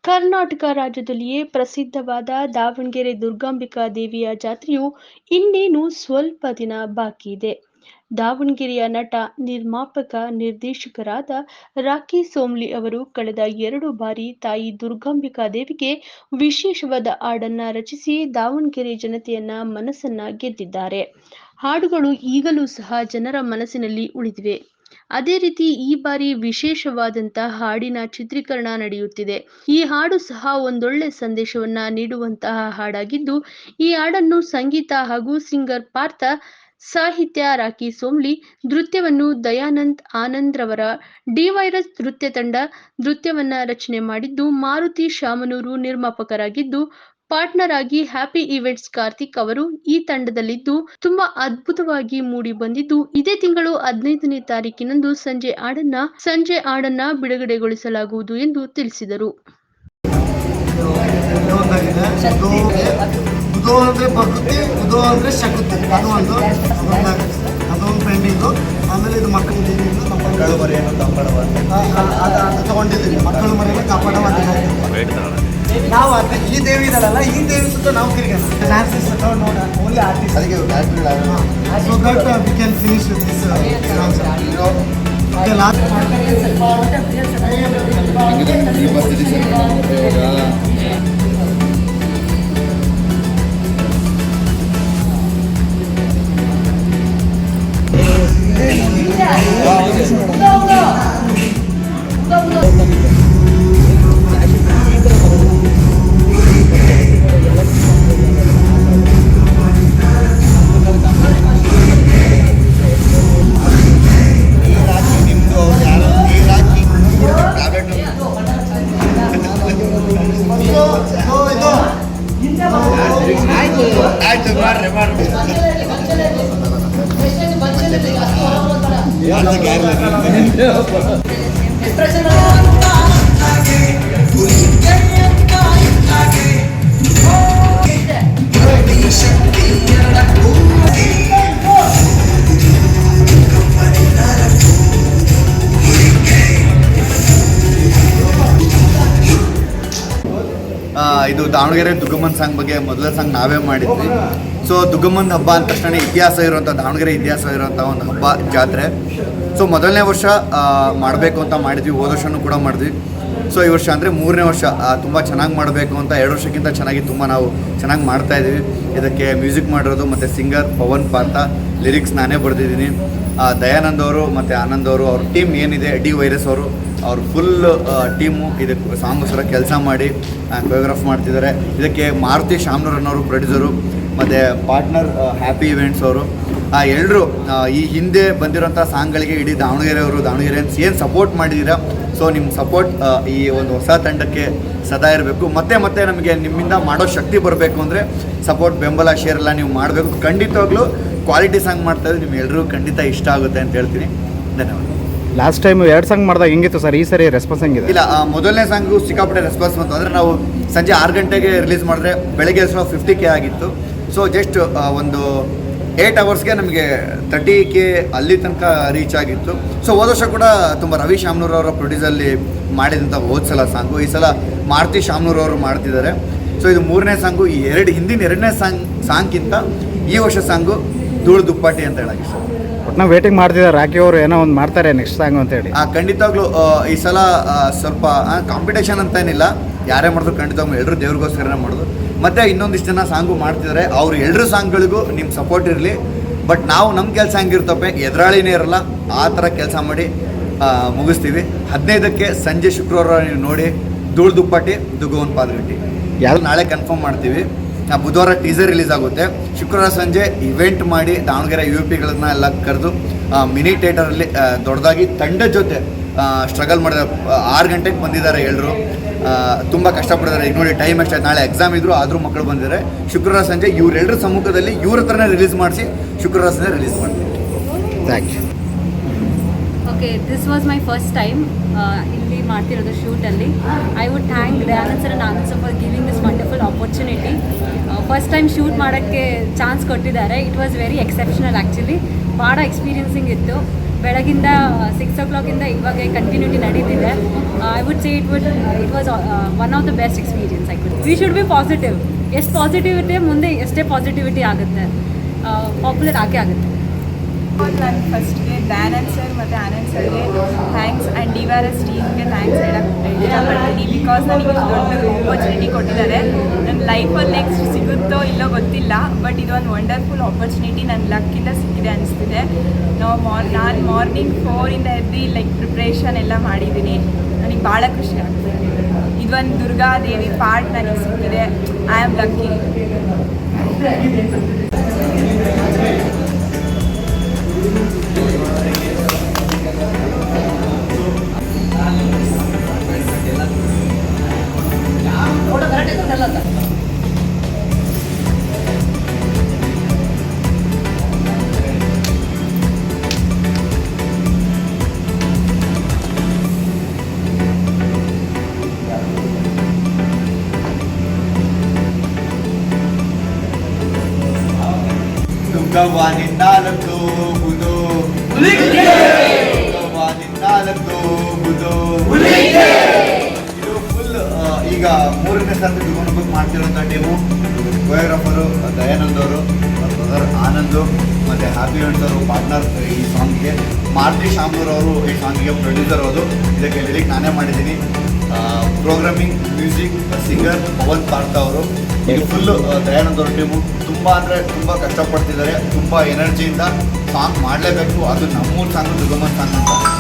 ಕರ್ನಾಟಕ ರಾಜ್ಯದಲ್ಲಿಯೇ ಪ್ರಸಿದ್ಧವಾದ ದಾವಣಗೆರೆ ದುರ್ಗಾಂಬಿಕಾ ದೇವಿಯ ಜಾತ್ರೆಯು ಇನ್ನೇನು ಸ್ವಲ್ಪ ದಿನ ಬಾಕಿ ಇದೆ. ದಾವಣಗೆರೆಯ ನಟ, ನಿರ್ಮಾಪಕ, ನಿರ್ದೇಶಕರಾದ ರಾಕಿ ಸೋಮ್ಲಿ ಅವರು ಕಳೆದ 2 ಬಾರಿ ತಾಯಿ ದುರ್ಗಾಂಬಿಕಾ ದೇವಿಗೆ ವಿಶೇಷವಾದ ಹಾಡನ್ನ ರಚಿಸಿ ದಾವಣಗೆರೆ ಜನತೆಯನ್ನ ಮನಸ್ಸನ್ನ ಗೆದ್ದಿದ್ದಾರೆ. ಹಾಡುಗಳು ಈಗಲೂ ಸಹ ಜನರ ಮನಸ್ಸಿನಲ್ಲಿ ಉಳಿದಿವೆ. ಅದೇ ರೀತಿ ಈ ಬಾರಿ ವಿಶೇಷವಾದಂತಹ ಹಾಡಿನ ಚಿತ್ರೀಕರಣ ನಡೆಯುತ್ತಿದೆ. ಈ ಹಾಡು ಸಹ ಒಂದೊಳ್ಳೆ ಸಂದೇಶವನ್ನ ನೀಡುವಂತಹ ಹಾಡಾಗಿದ್ದು, ಈ ಹಾಡನ್ನು ಸಂಗೀತ ಹಾಗೂ ಸಿಂಗರ್ ಪಾರ್ಥ, ಸಾಹಿತ್ಯ ರಾಕಿ ಸೋಮ್ಲಿ, ನೃತ್ಯವನ್ನು ದಯಾನಂದ್ ಆನಂದ್ ರವರ ಡಿ-ವೈರಸ್ ನೃತ್ಯ ತಂಡ ನೃತ್ಯವನ್ನ ರಚನೆ ಮಾಡಿದ್ದು, ಮಾರುತಿ ಶಾಮನೂರು ನಿರ್ಮಾಪಕರಾಗಿದ್ದು, ಪಾರ್ಟ್ನರ್ ಆಗಿ ಹ್ಯಾಪಿ ಈವೆಂಟ್ಸ್ ಕಾರ್ತಿಕ್ ಅವರು ಈ ತಂಡದಲ್ಲಿದ್ದು ತುಂಬಾ ಅದ್ಭುತವಾಗಿ ಮೂಡಿ ಬಂದಿದ್ದು, ಇದೇ ತಿಂಗಳು 15ನೇ ತಾರೀಕಿನಂದು ಸಂಜೆ ಹಾಡನ್ನ ಬಿಡುಗಡೆಗೊಳಿಸಲಾಗುವುದು ಎಂದು ತಿಳಿಸಿದರು. ಉದೋ ಅಂದರೆ ಬರುತ್ತೆ, ಉದೋ ಅಂದರೆ ಶಕುತ್ತೆ, ಅದೊಂದು ಪೆಂಡಿಂಗು. ಆಮೇಲೆ ಇದು ಮಕ್ಕಳು ಮಕ್ಕಳು ಮರಿಯನ್ನು ಕಾಪಾಡುವ ಅದು ತಗೊಂಡಿದ್ದೀವಿ. ಮಕ್ಕಳು ಮರಿಯನ್ನು ಕಾಪಾಡುವ ನಾವು ಅದೇ ಈ ದೇವಿ ಇದ್ದಾಳಲ್ಲ, ಈ ದೇವಿ ಸುತ್ತ ನಾವು ತಿರುಗೋಣ. ಡ್ಯಾನ್ಸಸ್ ನೋಡ ಓನ್ಲಿ ಆರ್ಟಿಸ್ಟ್, ಅದಕ್ಕೆ so that we can finish this ಇದು ದಾವಣಗೆರೆ ದುಗ್ಗಮ್ಮನ ಸಾಂಗ್ ಬಗ್ಗೆ ಮೊದಲ ಸಾಂಗ್ ನಾವೇ ಮಾಡಿದ್ವಿ. ಸೊ ದುಗ್ಗಮ್ಮನ ಹಬ್ಬ ಅಂದ ತಕ್ಷಣ ಇತಿಹಾಸ ಇರುವಂಥ, ದಾವಣಗೆರೆ ಇತಿಹಾಸ ಇರುವಂಥ ಒಂದು ಹಬ್ಬ, ಜಾತ್ರೆ. ಸೊ ಮೊದಲನೇ ವರ್ಷ ಮಾಡಬೇಕು ಅಂತ ಮಾಡಿದ್ವಿ, ಹೋದ ವರ್ಷನೂ ಕೂಡ ಮಾಡಿದ್ವಿ. ಸೊ ಈ ವರ್ಷ ಅಂದರೆ 3ನೇ ವರ್ಷ ತುಂಬ ಚೆನ್ನಾಗಿ ಮಾಡಬೇಕು ಅಂತ 2 ವರ್ಷಕ್ಕಿಂತ ಚೆನ್ನಾಗಿ ನಾವು ಚೆನ್ನಾಗಿ ಮಾಡ್ತಾಯಿದ್ದೀವಿ. ಇದಕ್ಕೆ ಮ್ಯೂಸಿಕ್ ಮಾಡಿರೋದು ಮತ್ತು ಸಿಂಗರ್ ಪವನ್ ಪಾರ್ಥ, ಲಿರಿಕ್ಸ್ ನಾನೇ ಬರೆದಿದ್ದೀನಿ. ದಯಾನಂದ್ ಅವರು ಮತ್ತು ಆನಂದ್ ಅವರು, ಅವ್ರ ಟೀಮ್ ಏನಿದೆ, ಡಿ-ವೈರಸ್ ಅವ್ರು ಫುಲ್ ಟೀಮು ಇದಕ್ಕೆ ಸಾಂಗೋಸ್ಕರ ಕೆಲಸ ಮಾಡಿ ಕೊರಿಯೋಗ್ರಾಫ್ ಮಾಡ್ತಿದ್ದಾರೆ. ಇದಕ್ಕೆ ಮಾರುತಿ ಶಾಮನೂರ್ ಅನ್ನೋರು ಪ್ರೊಡ್ಯೂಸರು, ಮತ್ತು ಪಾರ್ಟ್ನರ್ ಹ್ಯಾಪಿ ಈವೆಂಟ್ಸ್ ಅವರು. ಎಲ್ಲರೂ ಈ ಹಿಂದೆ ಬಂದಿರೋಂಥ ಸಾಂಗ್ಗಳಿಗೆ ಇಡೀ ದಾವಣಗೆರೆ ಏನು ಸಪೋರ್ಟ್ ಮಾಡಿದ್ದೀರಾ, ಸೊ ನಿಮ್ಮ ಸಪೋರ್ಟ್ ಈ ಒಂದು ಹೊಸ ತಂಡಕ್ಕೆ ಸದಾ ಇರಬೇಕು. ಮತ್ತೆ ನಮಗೆ ನಿಮ್ಮಿಂದ ಮಾಡೋ ಶಕ್ತಿ ಬರಬೇಕು ಅಂದರೆ ಸಪೋರ್ಟ್, ಬೆಂಬಲ, ಶೇರ್ ಎಲ್ಲ ನೀವು ಮಾಡಬೇಕು. ಖಂಡಿತವಾಗ್ಲೂ ಕ್ವಾಲಿಟಿ ಸಾಂಗ್ ಮಾಡ್ತಾಯಿದ್ರೆ ನಿಮ್ಗೆಲ್ಲರೂ ಖಂಡಿತ ಇಷ್ಟ ಆಗುತ್ತೆ ಅಂತ ಹೇಳ್ತೀನಿ. ಧನ್ಯವಾದ. ಲಾಸ್ಟ್ ಟೈಮ್ 2 ಸಾಂಗ್ ಮಾಡಿದಾಗ ಹೆಂಗಿತ್ತು ಸರ್? ಈ ಸರಿ ರೆಸ್ಪಾನ್ಸ್ ಹೆಂಗಿದೆ? ಇಲ್ಲ, ಮೊದಲನೇ ಸಾಂಗು ಸಿಕ್ಕಾಪಟ್ಟೆ ರೆಸ್ಪಾನ್ಸ್ ಬಂತು. ಅಂದರೆ ನಾವು ಸಂಜೆ 6 ಗಂಟೆಗೆ ರಿಲೀಸ್ ಮಾಡಿದ್ರೆ ಬೆಳಗ್ಗೆ 50K ಆಗಿತ್ತು. ಸೊ ಜಸ್ಟ್ ಒಂದು 8 ಅವರ್ಸ್ಗೆ ನಮಗೆ 30K ಅಲ್ಲಿ ತನಕ ರೀಚ್ ಆಗಿತ್ತು. ಸೊ ಹೋದ ವರ್ಷ ಕೂಡ ತುಂಬ ರವಿ ಶಾಮನೂರ್ ಅವರ ಪ್ರೊಡ್ಯೂಸಲ್ಲಿ ಮಾಡಿದಂಥ ಹೋದ ಸಲ ಸಾಂಗು, ಈ ಸಲ ಮಾರುತಿ ಶಾಮನೂರ್ ಅವರು ಮಾಡ್ತಿದ್ದಾರೆ. ಸೊ ಇದು 3ನೇ ಸಾಂಗು. ಈ ಹಿಂದಿನ 2ನೇ ಸಾಂಗ್ಗಿಂತ ಈ ವರ್ಷ ಸಾಂಗು ಧೂಳು ದುಪ್ಪಾಟಿ ಅಂತ ಹೇಳಕ್ಕೆ ಸರ್. ನಾವು ವೇಟಿಂಗ್ ಮಾಡ್ತಿದ್ದಾರೆ. ರಾಕಿ ಅವರು ಏನೋ ಒಂದು ಮಾಡ್ತಾರೆ ನೆಕ್ಸ್ಟ್ ಸಾಂಗ್ ಅಂತ ಹೇಳಿ. ಖಂಡಿತವಾಗ್ಲೂ ಈ ಸಲ ಸ್ವಲ್ಪ ಕಾಂಪಿಟೇಷನ್ ಅಂತ ಏನಿಲ್ಲ, ಯಾರೇ ಮಾಡಿದ್ರು ಖಂಡಿತವಾಗ್ಲೂ ಎಲ್ಲರೂ ದೇವ್ರಿಗೋಸ್ಕರನೇ ಮಾಡೋದು. ಮತ್ತು ಇನ್ನೊಂದಿಷ್ಟು ಜನ ಸಾಂಗು ಮಾಡ್ತಿದ್ದಾರೆ, ಅವ್ರು ಎಲ್ಲರೂ ಸಾಂಗ್ಗಳಿಗೂ ನಿಮ್ಮ ಸಪೋರ್ಟ್ ಇರಲಿ. ಬಟ್ ನಾವು ನಮ್ಮ ಕೆಲಸ ಹೆಂಗಿರ್ತಪ್ಪೆ, ಎದುರಾಳಿನೇ ಇರಲ್ಲ, ಆ ಥರ ಕೆಲಸ ಮಾಡಿ ಮುಗಿಸ್ತೀವಿ. 15ಕ್ಕೆ ಸಂಜೆ ಶುಕ್ರವಾರ ನೀವು ನೋಡಿ ಧೂಳು ದುಪ್ಪಾಟಿ ದುಗ್ಗವನ್ ಪಾದಗಟ್ಟಿ ಯಾರು ನಾಳೆ ಕನ್ಫರ್ಮ್ ಮಾಡ್ತೀವಿ. ಬುಧವಾರ ಟೀಸರ್ ರಿಲೀಸ್ ಆಗುತ್ತೆ. ಶುಕ್ರವಾರ ಸಂಜೆ ಇವೆಂಟ್ ಮಾಡಿ ದಾವಣಗೆರೆ UPಗಳನ್ನ ಎಲ್ಲ ಕರೆದು ಮಿನಿ ಥಿಯೇಟರಲ್ಲಿ ದೊಡ್ಡದಾಗಿ ತಂಡದ ಜೊತೆ ಸ್ಟ್ರಗಲ್ ಮಾಡಿದ್ದಾರೆ. 6 ಗಂಟೆಗೆ ಬಂದಿದ್ದಾರೆ ಎಲ್ಲರೂ, ತುಂಬ ಕಷ್ಟಪಟ್ಟಿದ್ದಾರೆ. ಈಗ ನೋಡಿ ಟೈಮ್ ಅಷ್ಟೇ, ನಾಳೆ ಎಕ್ಸಾಮ್ ಇದ್ರು ಆದರೂ ಮಕ್ಕಳು ಬಂದಿದ್ದಾರೆ. ಶುಕ್ರವಾರ ಸಂಜೆ ಇವರೆಲ್ಲರ ಸಮ್ಮುಖದಲ್ಲಿ ಇವ್ರ ಹತ್ರನೇ ರಿಲೀಸ್ ಮಾಡಿಸಿ ಶುಕ್ರವಾರ ಸಂಜೆ ರಿಲೀಸ್ ಮಾಡ್ತೀವಿ. Thank you. Okay, this was my first time ಇಲ್ಲಿ ಮಾಡ್ತಿರೋದು ಶೂಟಲ್ಲಿ. I would thank Dayanand sir and Anand sir for giving this wonderful opportunity. First time shoot ಮಾಡೋಕ್ಕೆ ಚಾನ್ಸ್ ಕೊಟ್ಟಿದ್ದಾರೆ. It was very exceptional actually. ಭಾಳ ಎಕ್ಸ್ಪೀರಿಯನ್ಸಿಂಗ್ ಇತ್ತು. ಬೆಳಗಿಂದ 6 o'clock ಇವಾಗ ಕಂಟಿನ್ಯೂಟಿ ನಡೀತಿದೆ. I would say it was one of the best experience. We should be positive. ಎಷ್ಟು positivity ಮುಂದೆ ಎಷ್ಟೇ ಪಾಸಿಟಿವಿಟಿ ಆಗುತ್ತೆ, ಪಾಪ್ಯುಲರ್ ಆಗುತ್ತೆ. ನಾನು ಫಸ್ಟ್ಗೆ ದಯಾನಂದ್ ಸರ್ ಮತ್ತು ಆನಂದ್ ಸರ್ಗೆ ಥ್ಯಾಂಕ್ಸ್ ಆ್ಯಂಡ್ DVRS ಟೀಮ್ಗೆ ಥ್ಯಾಂಕ್ಸ್ ಹೇಳಕ್ಕೆ ಇಷ್ಟಪಡ್ತೀನಿ. ಬಿಕಾಸ್ ನನಗೆ ದೊಡ್ಡ ಆಪರ್ಚುನಿಟಿ ಕೊಟ್ಟಿದ್ದಾರೆ. ನನ್ನ ಲೈಫಲ್ಲಿ ನೆಕ್ಸ್ಟ್ ಸಿಗುತ್ತೋ ಇಲ್ಲೋ ಗೊತ್ತಿಲ್ಲ, ಬಟ್ ಇದೊಂದು ವಂಡರ್ಫುಲ್ ಆಪರ್ಚುನಿಟಿ ನನ್ನ ಲಕ್ಕಿಂದ ಸಿಕ್ಕಿದೆ ಅನಿಸ್ತಿದೆ. ನಾನು ಮಾರ್ನಿಂಗ್ 4 ಎದ್ದು ಲೈಕ್ ಪ್ರಿಪ್ರೇಷನ್ ಎಲ್ಲ ಮಾಡಿದ್ದೀನಿ. ನನಗೆ ಭಾಳ ಖುಷಿ ಆಗ್ತಿದೆ. ಇದೊಂದು ದುರ್ಗಾದೇವಿ ಪಾರ್ಟ್ ನನಗೆ ಸಿಕ್ಕಿದೆ. I am lucky. ದುರ್ಗವ್ವನಿಂದಾಲದ್ದು ಬುದು, ದುರ್ಗವ್ವನಿಂದಾಲದ್ದು ಬುದು. ಇದು ಫುಲ್ ಈಗ 3ನೇ ಸರ್ತಿ ದುರ್ಗನ ಬುಕ್ ಮಾಡ್ತಿರೋಂಥ ಟೀಮು. ಕೊರಿಯೋಗ್ರಾಫರು ದಯಾನಂದ್ ಅವರು, ಬ್ರದರ್ ಆನಂದ್ ಮತ್ತು ಹ್ಯಾಪಿ ವೆಂಟ್ಸ್ ಅವರು ಪಾರ್ಟ್ನರ್ ಈ ಸಾಂಗ್ಗೆ. ಮಾರುತಿ ಶಾಮೂರ್ ಅವರು ಈ ಸಾಂಗಿಗೆ ಪ್ರೊಡ್ಯೂಸರ್ ಅವರು. ಇದಕ್ಕೆ ಲಿರಿಕ್ ನಾನೇ ಮಾಡಿದ್ದೀನಿ. Programming, music, singer Pavan Partha ಅವರು. ಇದು ಫುಲ್ಲು ದಯಾನಂದ್ ಅವ್ರ ಟೀಮು. ತುಂಬ ಅಂದರೆ ತುಂಬ ಕಷ್ಟಪಡ್ತಿದ್ದಾರೆ. ತುಂಬ ಎನರ್ಜಿಯಿಂದ ಸಾಂಗ್ ಮಾಡಲೇಬೇಕು. ಅದು ನಮ್ಮೂರು ಸಾಂಗು ದುರ್ಗಮ್ಮನ ಸಾಂಗ್ ಅಂತ.